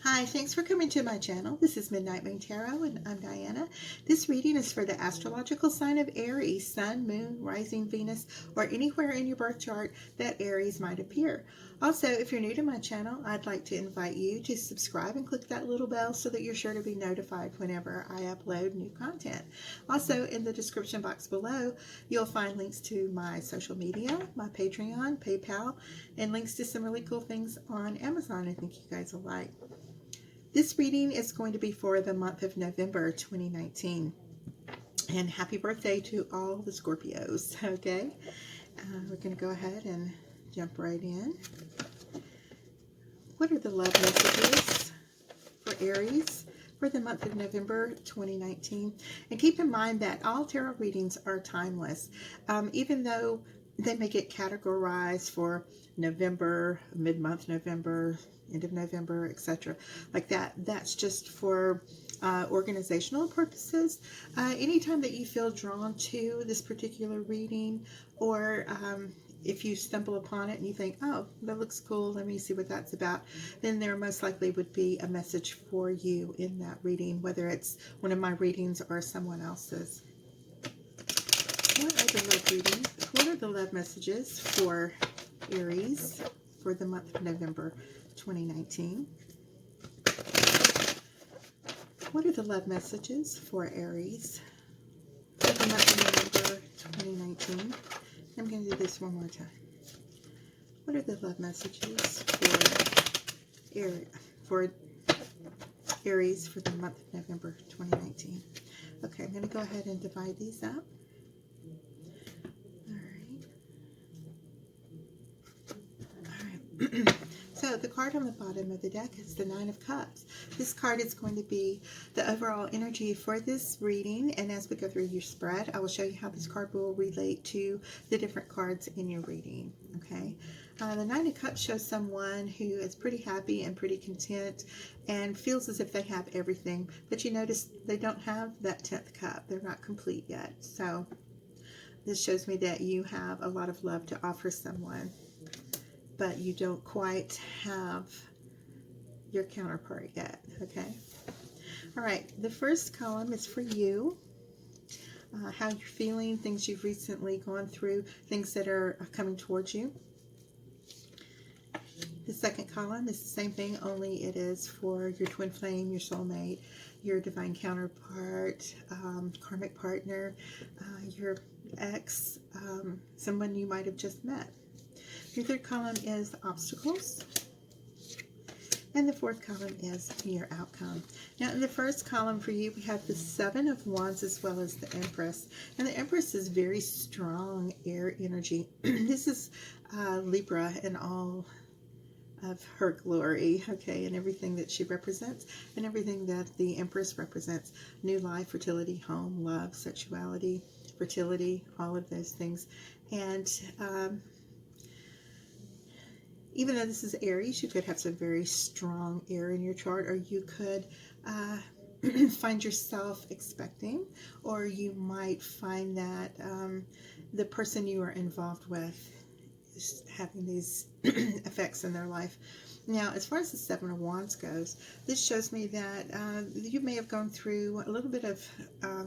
Hi, thanks for coming to my channel. This is Midnight Moon Tarot, and I'm Diana. This reading is for the astrological sign of Aries, Sun, Moon, Rising, Venus, or anywhere in your birth chart that Aries might appear. Also, if you're new to my channel, I'd like to invite you to subscribe and click that little bell so that you're sure to be notified whenever I upload new content. Also, in the description box below, you'll find links to my social media, my Patreon, PayPal, and links to some really cool things on Amazon I think you guys will like. This reading is going to be for the month of November 2019. And happy birthday to all the Scorpios, okay? We're going to go ahead and jump right in. What are the love messages for Aries for the month of November 2019? And keep in mind that all tarot readings are timeless. Even though they may get categorized for November, mid-month November, end of November, etc. like that. That's just for organizational purposes. Anytime that you feel drawn to this particular reading, or if you stumble upon it and you think, oh, that looks cool, let me see what that's about, then there most likely would be a message for you in that reading, whether it's one of my readings or someone else's. What are the love readings? What are the love messages for Aries for the month of November 2019? What are the love messages for Aries for the month of November 2019? I'm going to do this one more time. What are the love messages for Aries for the month of November 2019? Okay, I'm going to go ahead and divide these up. So the card on the bottom of the deck is the Nine of Cups. This card is going to be the overall energy for this reading, and as we go through your spread, I will show you how this card will relate to the different cards in your reading. Okay, the Nine of Cups shows someone who is pretty happy and pretty content and feels as if they have everything, but you notice they don't have that 10th cup. They're not complete yet. So this shows me that you have a lot of love to offer someone, but you don't quite have your counterpart yet, okay? All right, the first column is for you, how you're feeling, things you've recently gone through, things that are coming towards you. The second column is the same thing, only it is for your twin flame, your soulmate, your divine counterpart, karmic partner, your ex, someone you might have just met. Your third column is obstacles. And the fourth column is your outcome. Now, in the first column for you, we have the Seven of Wands as well as the Empress. And the Empress is very strong air energy. This is Libra in all of her glory, okay, and everything that she represents and everything that the Empress represents. New life, fertility, home, love, sexuality, fertility, all of those things. And even though this is Aries, you could have some very strong air in your chart, or you could find yourself expecting, or you might find that the person you are involved with is having these effects in their life. Now, as far as the Seven of Wands goes, this shows me that you may have gone through a little bit of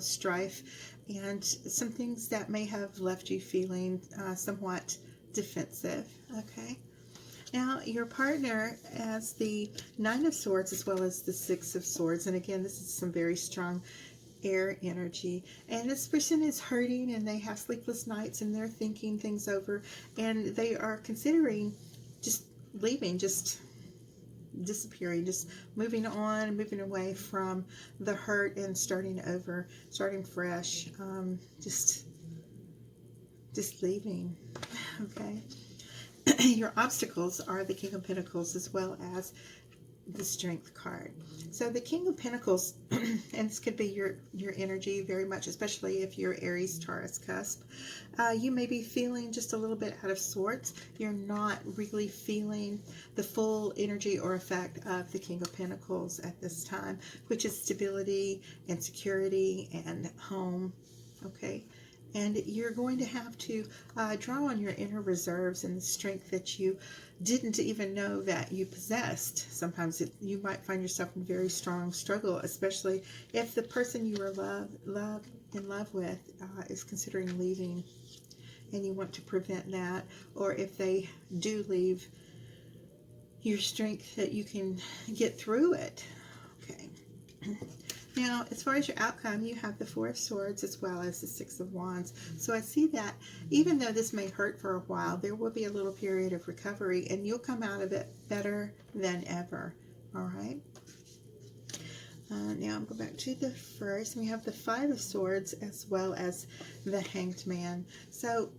strife and some things that may have left you feeling somewhat defensive, okay? Now, your partner has the Nine of Swords as well as the Six of Swords. And again, this is some very strong air energy. And this person is hurting and they have sleepless nights and they're thinking things over. And they are considering just leaving, just disappearing, just moving on, moving away from the hurt and starting over, starting fresh, just leaving, okay? Your obstacles are the King of Pentacles as well as the Strength card. So the King of Pentacles, and this could be your energy very much, especially if you're Aries, Taurus cusp. You may be feeling just a little bit out of sorts. You're not really feeling the full energy or effect of the King of Pentacles at this time, which is stability and security and home, okay? And you're going to have to draw on your inner reserves and the strength that you didn't even know that you possessed. Sometimes you might find yourself in very strong struggle, especially if the person you are in love with is considering leaving and you want to prevent that, or if they do leave, your strength that you can get through it. Okay. Now, as far as your outcome, you have the Four of Swords as well as the Six of Wands. So I see that even though this may hurt for a while, there will be a little period of recovery and you'll come out of it better than ever. All right. Now I'm going back to the first. We have the Five of Swords as well as the Hanged Man. So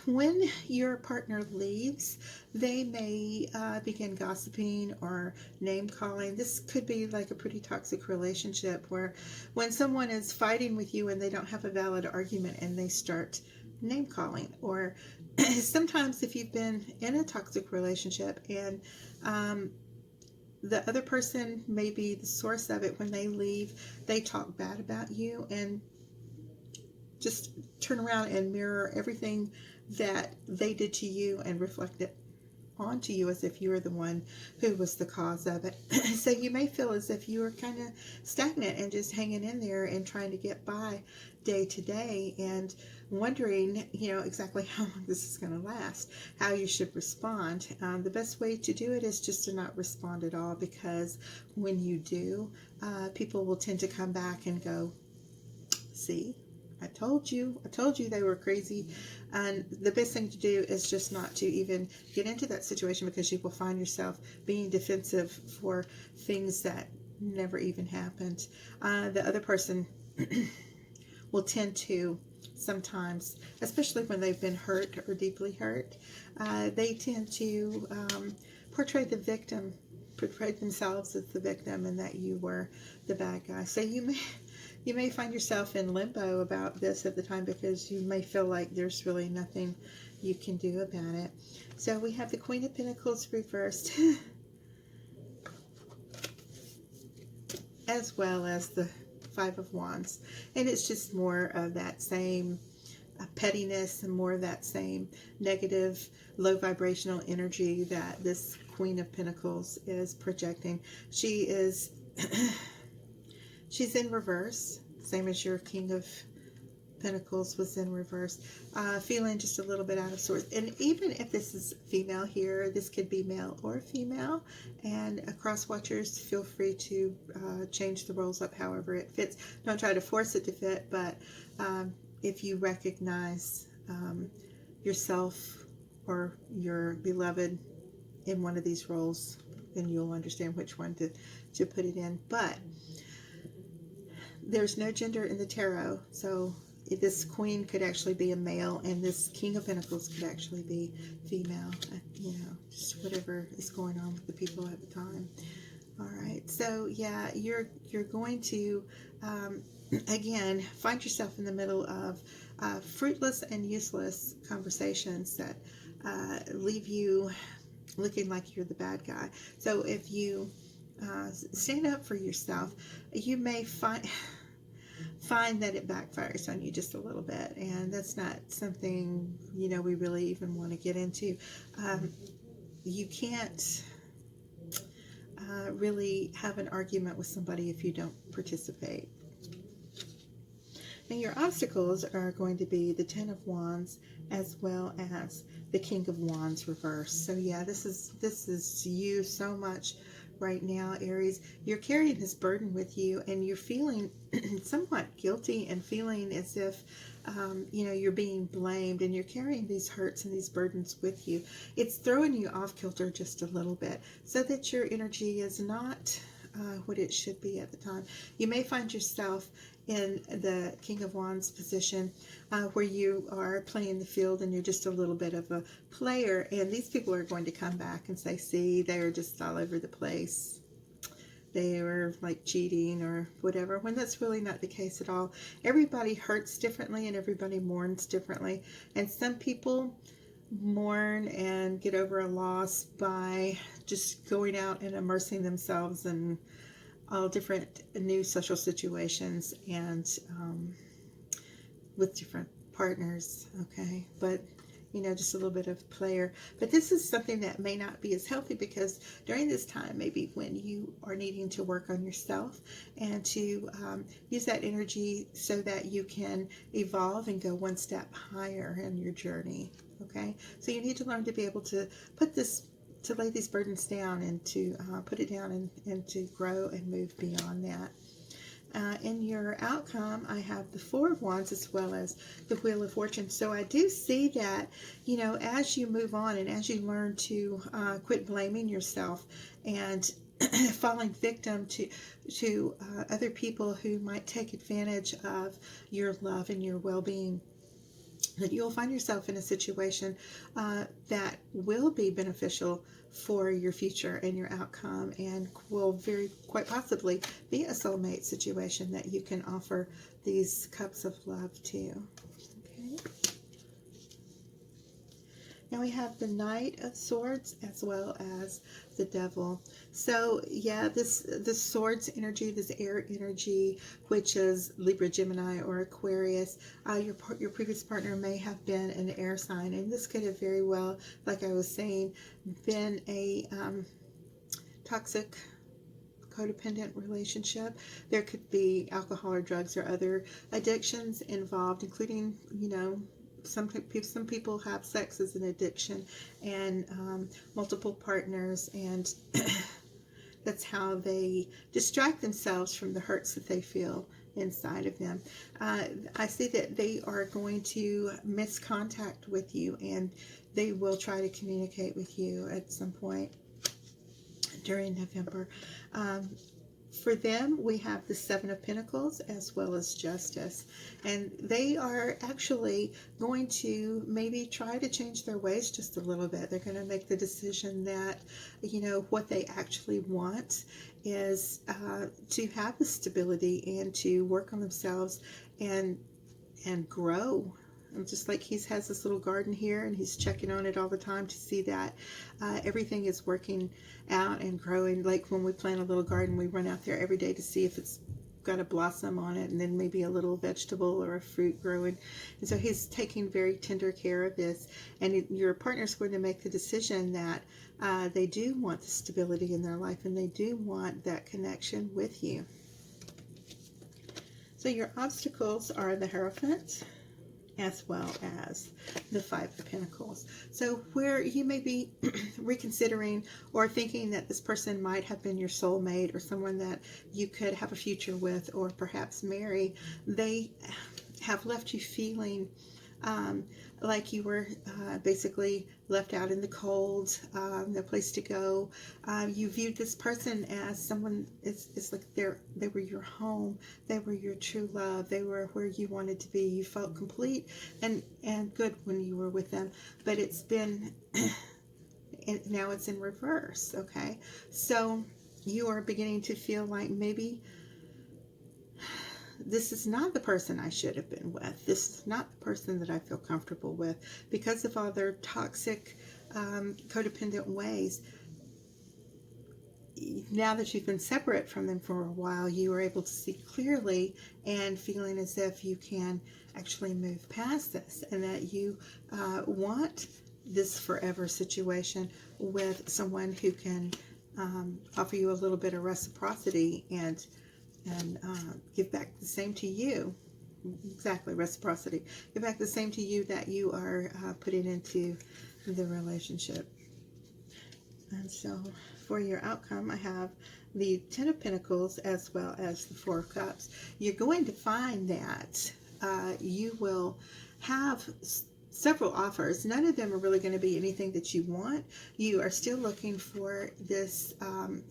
when your partner leaves, they may begin gossiping or name calling. This could be like a pretty toxic relationship where when someone is fighting with you and they don't have a valid argument and they start name calling. Or sometimes if you've been in a toxic relationship and the other person may be the source of it, when they leave, they talk bad about you and just turn around and mirror everything that they did to you and reflect it onto you as if you were the one who was the cause of it. So you may feel as if you are kind of stagnant and just hanging in there and trying to get by day to day and wondering, exactly how long this is going to last, how you should respond. The best way to do it is just to not respond at all, because when you do, people will tend to come back and go, see, I told you they were crazy. And the best thing to do is just not to even get into that situation, because you will find yourself being defensive for things that never even happened. The other person will tend to sometimes, especially when they've been hurt or deeply hurt, they tend to portray themselves as the victim and that you were the bad guy. So you may find yourself in limbo about this at the time, because you may feel like there's really nothing you can do about it. So we have the Queen of Pentacles reversed as well as the Five of Wands. And it's just more of that same pettiness and more of that same negative, low vibrational energy that this Queen of Pentacles is projecting. She is she's in reverse, same as your King of Pentacles was in reverse, feeling just a little bit out of sorts. And even if this is female here, this could be male or female. And cross watchers, feel free to change the roles up however it fits. Don't try to force it to fit, but if you recognize yourself or your beloved in one of these roles, then you'll understand which one to put it in. But there's no gender in the tarot, so this Queen could actually be a male, and this King of Pentacles could actually be female. Just whatever is going on with the people at the time. All right, so yeah, you're going to again find yourself in the middle of fruitless and useless conversations that leave you looking like you're the bad guy. So if you stand up for yourself, you may find that it backfires on you just a little bit, and that's not something we really even want to get into. You can't really have an argument with somebody if you don't participate. And your obstacles are going to be the Ten of Wands as well as the King of Wands reverse. So yeah, this is you so much right now, Aries. You're carrying this burden with you, and you're feeling somewhat guilty and feeling as if you're being blamed, and you're carrying these hurts and these burdens with you. It's throwing you off kilter just a little bit, so that your energy is not what it should be at the time. You may find yourself in the King of Wands position where you are playing the field and you're just a little bit of a player, and these people are going to come back and say, see, they're just all over the place. They were like cheating or whatever, when that's really not the case at all. Everybody hurts differently and everybody mourns differently, and some people mourn and get over a loss by just going out and immersing themselves in all different new social situations and with different partners, okay? But just a little bit of player. But this is something that may not be as healthy, because during this time, maybe when you are needing to work on yourself and to use that energy so that you can evolve and go one step higher in your journey, okay? So you need to learn to be able to lay these burdens down, and to put it down, and to grow and move beyond that. In your outcome, I have the Four of Wands as well as the Wheel of Fortune. So I do see that, as you move on and as you learn to quit blaming yourself and falling victim to other people who might take advantage of your love and your well-being, that you'll find yourself in a situation that will be beneficial for your future and your outcome, and will very quite possibly be a soulmate situation that you can offer these cups of love to. Okay. Now we have the Knight of Swords as well as the Devil. So yeah, this Swords energy, this air energy, which is Libra, Gemini, or Aquarius. Your previous partner may have been an air sign, and this could have very well, like I was saying, been a toxic, codependent relationship. There could be alcohol or drugs or other addictions involved, including, some people have sex as an addiction, and multiple partners, and that's how they distract themselves from the hurts that they feel inside of them. I see that they are going to miss contact with you, and they will try to communicate with you at some point during November. For them, we have the Seven of Pentacles as well as Justice. And they are actually going to maybe try to change their ways just a little bit. They're going to make the decision that, what they actually want is to have the stability and to work on themselves and grow. And just like he has this little garden here, and he's checking on it all the time to see that everything is working out and growing. Like when we plant a little garden, we run out there every day to see if it's got a blossom on it, and then maybe a little vegetable or a fruit growing. And so he's taking very tender care of this. And your partner's going to make the decision that they do want the stability in their life, and they do want that connection with you. So your obstacles are the Hierophant as well as the Five of Pentacles. So where you may be reconsidering or thinking that this person might have been your soulmate, or someone that you could have a future with, or perhaps marry, they have left you feeling like you were basically left out in the cold, no place to go. You viewed this person as someone, it's like they were your home, they were your true love, they were where you wanted to be. You felt complete and good when you were with them, but it's been, now it's in reverse, okay? So you are beginning to feel like maybe this is not the person I should have been with. This is not the person that I feel comfortable with, because of all their toxic, codependent ways. Now that you've been separate from them for a while, you are able to see clearly and feeling as if you can actually move past this, and that you want this forever situation with someone who can offer you a little bit of reciprocity and give back the same to you. Exactly, reciprocity. Give back the same to you that you are putting into the relationship. And so for your outcome, I have the Ten of Pentacles as well as the Four of Cups. You're going to find that you will have several offers. None of them are really going to be anything that you want. You are still looking for this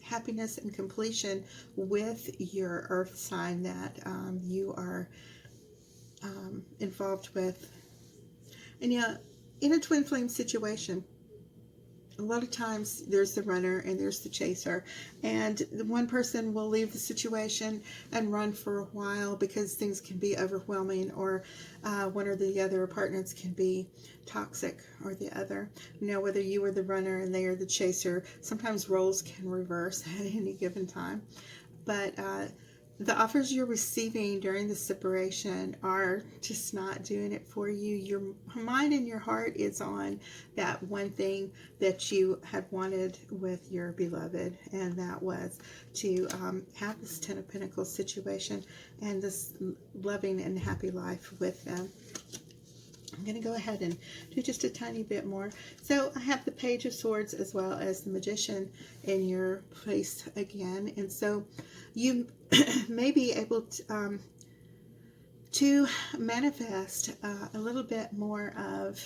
happiness and completion with your earth sign that you are involved with. And yeah, in a twin flame situation, a lot of times there's the runner and there's the chaser, and the one person will leave the situation and run for a while because things can be overwhelming, or one or the other partners can be toxic, or the other. Now, whether you are the runner and they are the chaser, sometimes roles can reverse at any given time. But the offers you're receiving during the separation are just not doing it for you. Your mind and your heart is on that one thing that you had wanted with your beloved, and that was to have this Ten of Pentacles situation and this loving and happy life with them. I'm going to go ahead and do just a tiny bit more. So I have the Page of Swords as well as the Magician in your place again. And so you may be able to manifest a little bit more of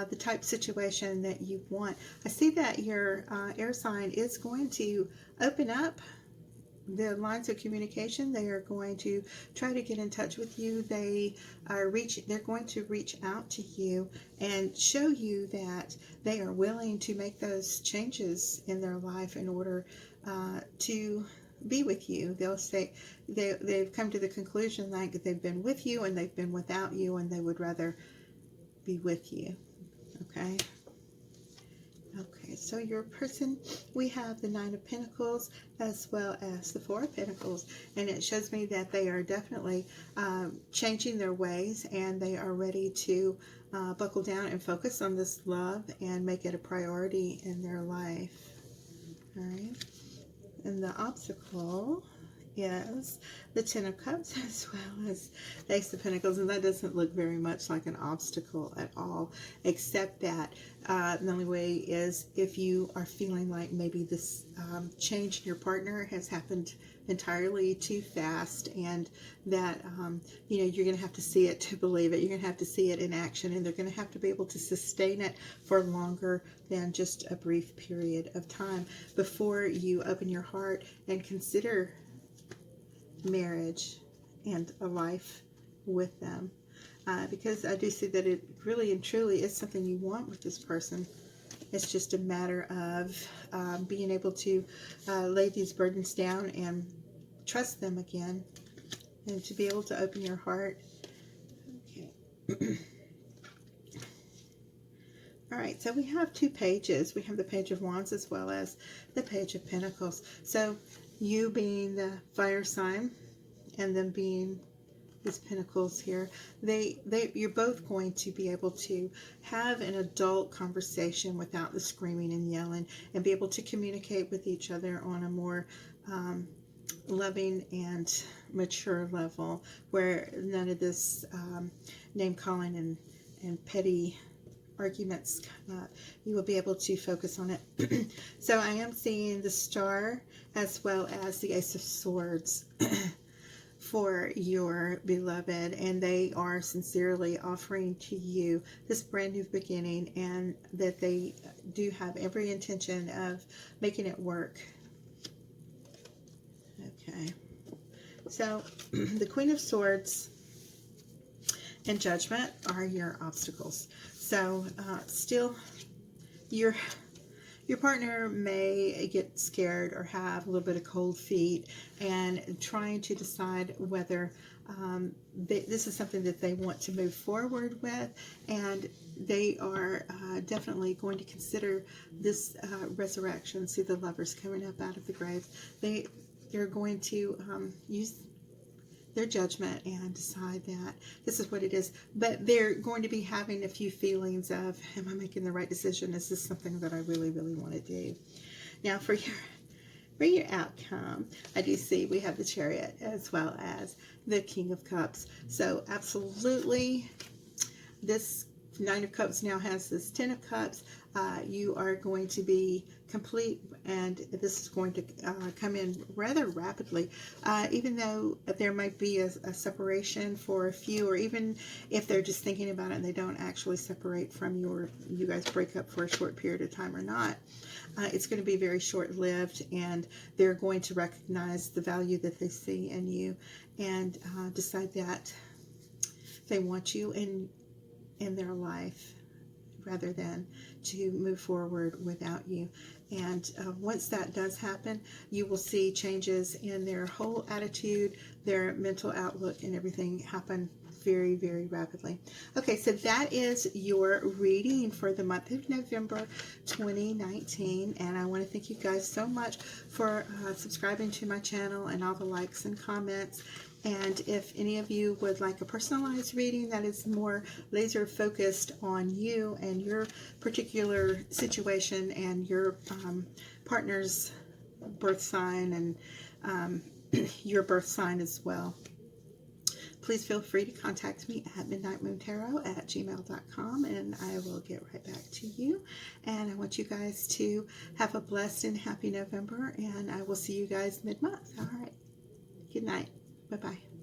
the type situation that you want. I see that your air sign is going to open up the lines of communication. They are going to try to get in touch with you. They're going to reach out to you and show you that they are willing to make those changes in their life in order to be with you. They'll say they've come to the conclusion like they've been with you and they've been without you, and they would rather be with you. Okay. Okay, so your person, we have the Nine of Pentacles as well as the Four of Pentacles, and it shows me that they are definitely changing their ways, and they are ready to buckle down and focus on this love and make it a priority in their life. All right, and the obstacle is the Ten of Cups as well as the Ace of Pentacles, and that doesn't look very much like an obstacle at all, except that the only way is if you are feeling like maybe this change in your partner has happened entirely too fast, and that you know, you're going to have to see it to believe it. You're going to have to see it in action, and they're going to have to be able to sustain it for longer than just a brief period of time before you open your heart and consider marriage and a life with them, because I do see that it really and truly is something you want with this person. It's just a matter of being able to lay these burdens down and trust them again, and to be able to open your heart. Okay. All right, so we have two pages. We have the Page of Wands as well as the Page of Pentacles. So you being the fire sign and them being these pentacles here, you're both going to be able to have an adult conversation without the screaming and yelling, and be able to communicate with each other on a more loving and mature level, where none of this name calling and petty arguments come up. You will be able to focus on it. So I am seeing the Star as well as the Ace of Swords for your beloved, and they are sincerely offering to you this brand new beginning, and that they do have every intention of making it work. Okay, so the Queen of Swords and Judgment are your obstacles. So still, your partner may get scared or have a little bit of cold feet, and trying to decide whether this is something that they want to move forward with, and they are definitely going to consider this resurrection. See the Lovers coming up out of the grave. They're going to use their judgment and decide that this is what it is, but they're going to be having a few feelings of, am I making the right decision? Is this something that I really, really want to do? Now for your outcome, I do see we have the Chariot as well as the King of Cups. So absolutely, this Nine of Cups now has this Ten of Cups. You are going to be complete, and this is going to come in rather rapidly, even though there might be a separation for a few, or even if they're just thinking about it and they don't actually separate from you, or you guys break up for a short period of time or not. It's going to be very short-lived, and they're going to recognize the value that they see in you, and decide that they want you in their life rather than to move forward without you. And once that does happen, you will see changes in their whole attitude, their mental outlook, and everything happen very, very rapidly. Okay, so that is your reading for the month of November 2019. And I want to thank you guys so much for subscribing to my channel and all the likes and comments. And if any of you would like a personalized reading that is more laser focused on you and your particular situation and your partner's birth sign and your birth sign as well, please feel free to contact me at midnightmoontarot@gmail.com, and I will get right back to you. And I want you guys to have a blessed and happy November, and I will see you guys mid-month. All right. Good night. Bye-bye.